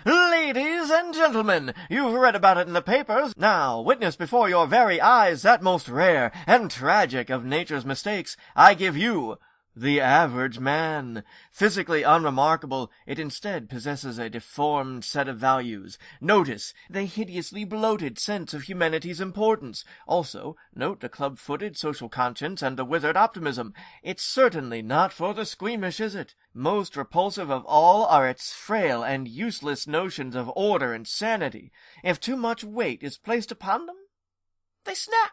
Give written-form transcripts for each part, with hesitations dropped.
Ladies and gentlemen, you've read about it in the papers. Now, witness before your very eyes that most rare and tragic of nature's mistakes. I give you the average man. Physically unremarkable, it instead possesses a deformed set of values. Notice the hideously bloated sense of humanity's importance. Also, note the club-footed social conscience and the withered optimism. It's certainly not for the squeamish, is it? Most repulsive of all are its frail and useless notions of order and sanity. If too much weight is placed upon them, they snap.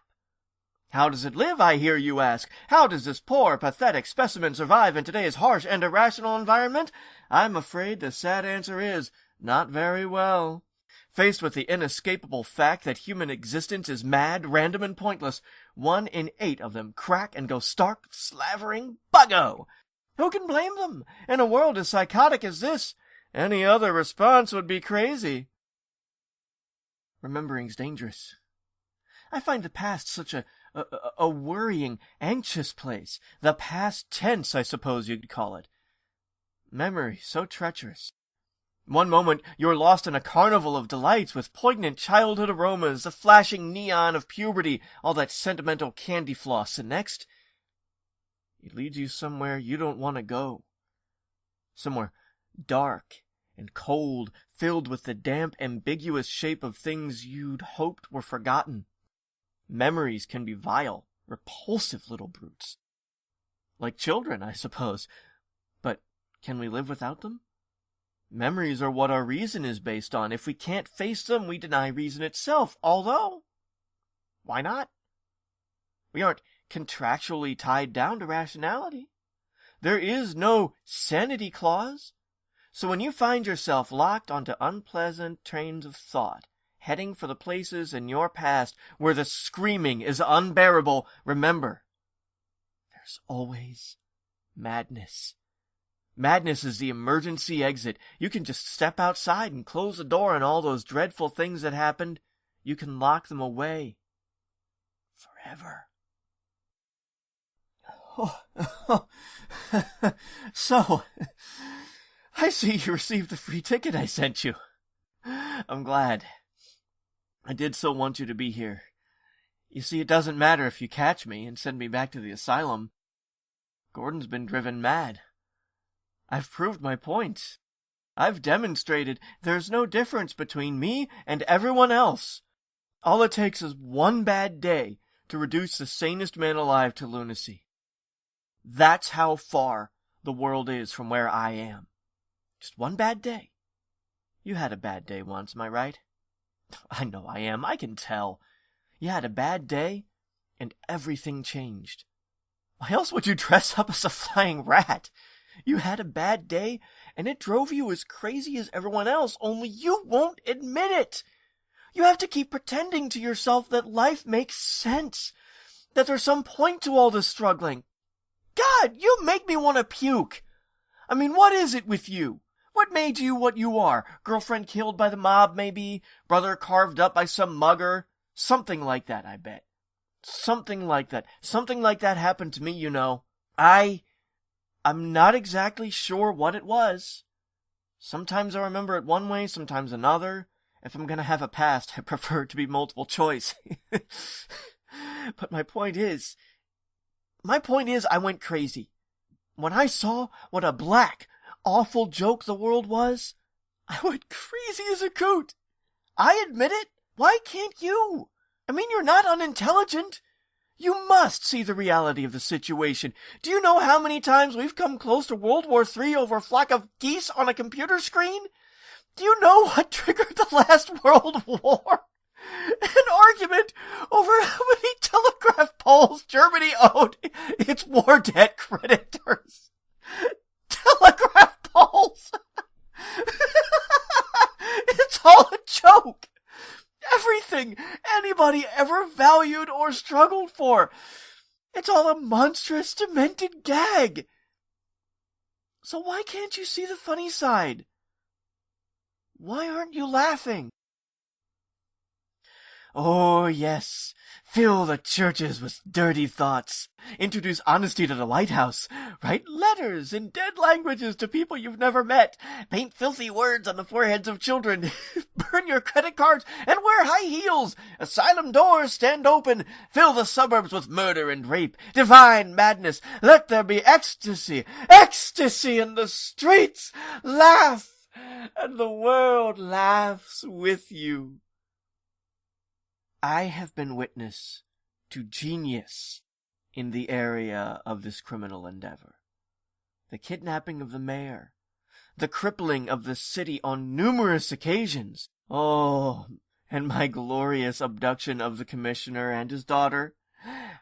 How does it live, I hear you ask? How does this poor, pathetic specimen survive in today's harsh and irrational environment? I'm afraid the sad answer is, not very well. Faced with the inescapable fact that human existence is mad, random, and pointless, 1 in 8 of them crack and go stark, slavering buggo. Who can blame them? In a world as psychotic as this, any other response would be crazy. Remembering's dangerous. I find the past such a worrying, anxious place. The past tense, I suppose you'd call it. Memory, so treacherous. One moment you're lost in a carnival of delights with poignant childhood aromas, the flashing neon of puberty, all that sentimental candy floss, and next, it leads you somewhere you don't want to go. Somewhere dark and cold, filled with the damp, ambiguous shape of things you'd hoped were forgotten. Memories can be vile, repulsive little brutes. Like children, I suppose. But can we live without them? Memories are what our reason is based on. If we can't face them, we deny reason itself. Although, why not? We aren't contractually tied down to rationality. There is no sanity clause. So when you find yourself locked onto unpleasant trains of thought, heading for the places in your past where the screaming is unbearable, remember, there's always madness. Madness is the emergency exit. You can just step outside and close the door on all those dreadful things that happened. You can lock them away forever. So, I see you received the free ticket I sent you. I'm glad. I did so want you to be here. You see, it doesn't matter if you catch me and send me back to the asylum. Gordon's been driven mad. I've proved my point. I've demonstrated there's no difference between me and everyone else. All it takes is one bad day to reduce the sanest man alive to lunacy. That's how far the world is from where I am. Just one bad day. You had a bad day once, am I right? I know I am. I can tell. You had a bad day, and everything changed. Why else would you dress up as a flying rat? You had a bad day, and it drove you as crazy as everyone else, only you won't admit it. You have to keep pretending to yourself that life makes sense, that there's some point to all this struggling. God, you make me want to puke. I mean, what is it with you? What made you what you are? Girlfriend killed by the mob, maybe? Brother carved up by some mugger? Something like that, I bet. Something like that. Something like that happened to me, you know. I'm not exactly sure what it was. Sometimes I remember it one way, sometimes another. If I'm gonna have a past, I prefer it to be multiple choice. But my point is I went crazy. When I saw what a black, awful joke the world was, I went crazy as a coot. I admit it. Why can't you? I mean, you're not unintelligent. You must see the reality of the situation. Do you know how many times we've come close to World War III over a flock of geese on a computer screen? Do you know what triggered the last World War? An argument over how many telegraph poles Germany owed its war debt creditors. Telegraph poles! It's all a joke! Everything anybody ever valued or struggled for. It's all a monstrous, demented gag. So why can't you see the funny side? Why aren't you laughing? Oh, yes. Fill the churches with dirty thoughts. Introduce honesty to the lighthouse. Write letters in dead languages to people you've never met. Paint filthy words on the foreheads of children. Burn your credit cards and wear high heels. Asylum doors stand open. Fill the suburbs with murder and rape. Divine madness. Let there be ecstasy. Ecstasy in the streets. Laugh, and the world laughs with you. I have been witness to genius in the area of this criminal endeavor. The kidnapping of the mayor, the crippling of the city on numerous occasions. Oh, and my glorious abduction of the commissioner and his daughter.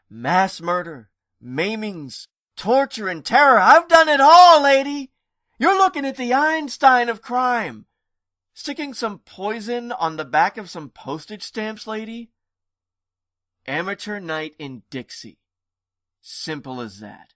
Mass murder, maimings, torture and terror. I've done it all, lady. You're looking at the Einstein of crime. Sticking some poison on the back of some postage stamps, lady? Amateur night in Dixie. Simple as that.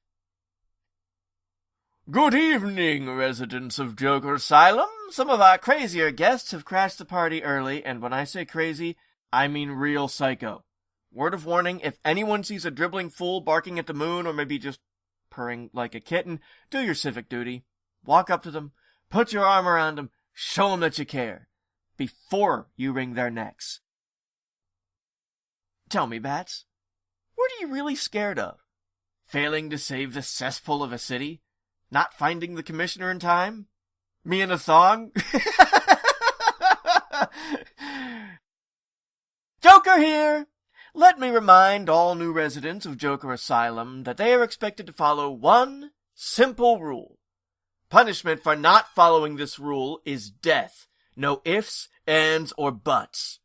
Good evening, residents of Joker Asylum. Some of our crazier guests have crashed the party early, and when I say crazy, I mean real psycho. Word of warning, if anyone sees a dribbling fool barking at the moon or maybe just purring like a kitten, do your civic duty. Walk up to them, put your arm around them, show them that you care, before you wring their necks. Tell me, Bats, what are you really scared of? Failing to save the cesspool of a city? Not finding the commissioner in time? Me in a thong? Joker here! Let me remind all new residents of Joker Asylum that they are expected to follow one simple rule. Punishment for not following this rule is death. No ifs, ands, or buts.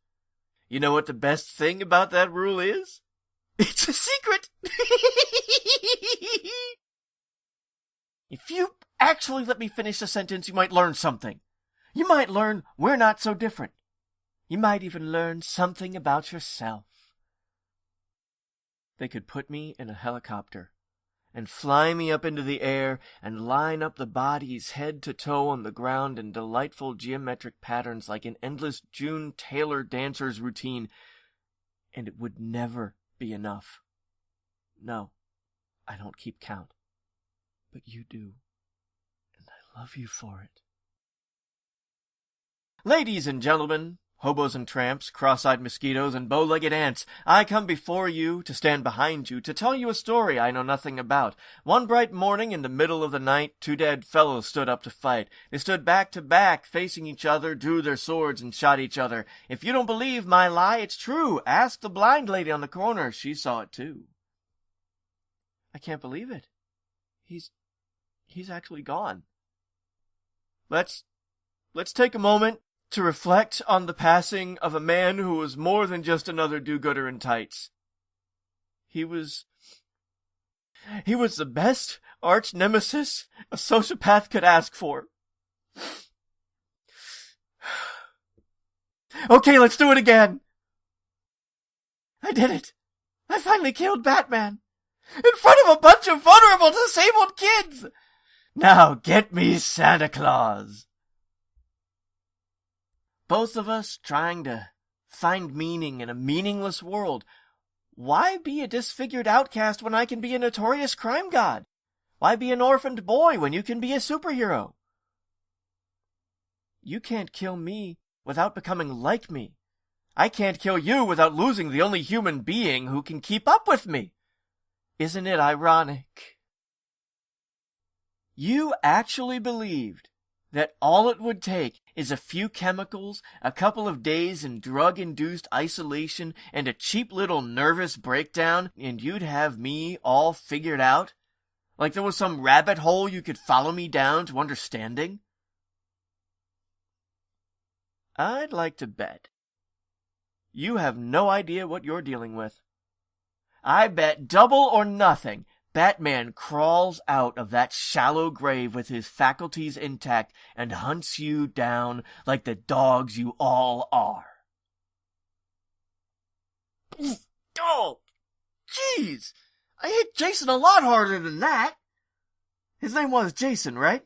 You know what the best thing about that rule is? It's a secret! If you actually let me finish the sentence, you might learn something. You might learn we're not so different. You might even learn something about yourself. They could put me in a helicopter and fly me up into the air and line up the bodies head to toe on the ground in delightful geometric patterns like an endless June Taylor dancer's routine, and it would never be enough. No, I don't keep count. But you do, and I love you for it. Ladies and gentlemen, hobos and tramps, cross-eyed mosquitoes, and bow-legged ants, I come before you, to stand behind you, to tell you a story I know nothing about. One bright morning in the middle of the night, two dead fellows stood up to fight. They stood back to back, facing each other, drew their swords, and shot each other. If you don't believe my lie, it's true. Ask the blind lady on the corner. She saw it too. I can't believe it. He's actually gone. Let's take a moment to reflect on the passing of a man who was more than just another do-gooder in tights. He was the best arch nemesis a sociopath could ask for. Okay, let's do it again. I did it. I finally killed Batman. In front of a bunch of vulnerable, disabled kids. Now get me Santa Claus. Both of us trying to find meaning in a meaningless world. Why be a disfigured outcast when I can be a notorious crime god? Why be an orphaned boy when you can be a superhero? You can't kill me without becoming like me. I can't kill you without losing the only human being who can keep up with me. Isn't it ironic? You actually believed that all it would take is a few chemicals, a couple of days in drug-induced isolation, and a cheap little nervous breakdown, and you'd have me all figured out? Like there was some rabbit hole you could follow me down to understanding? I'd like to bet you have no idea what you're dealing with. I bet double or nothing Batman crawls out of that shallow grave with his faculties intact and hunts you down like the dogs you all are. Oh, jeez! I hit Jason a lot harder than that. His name was Jason, right?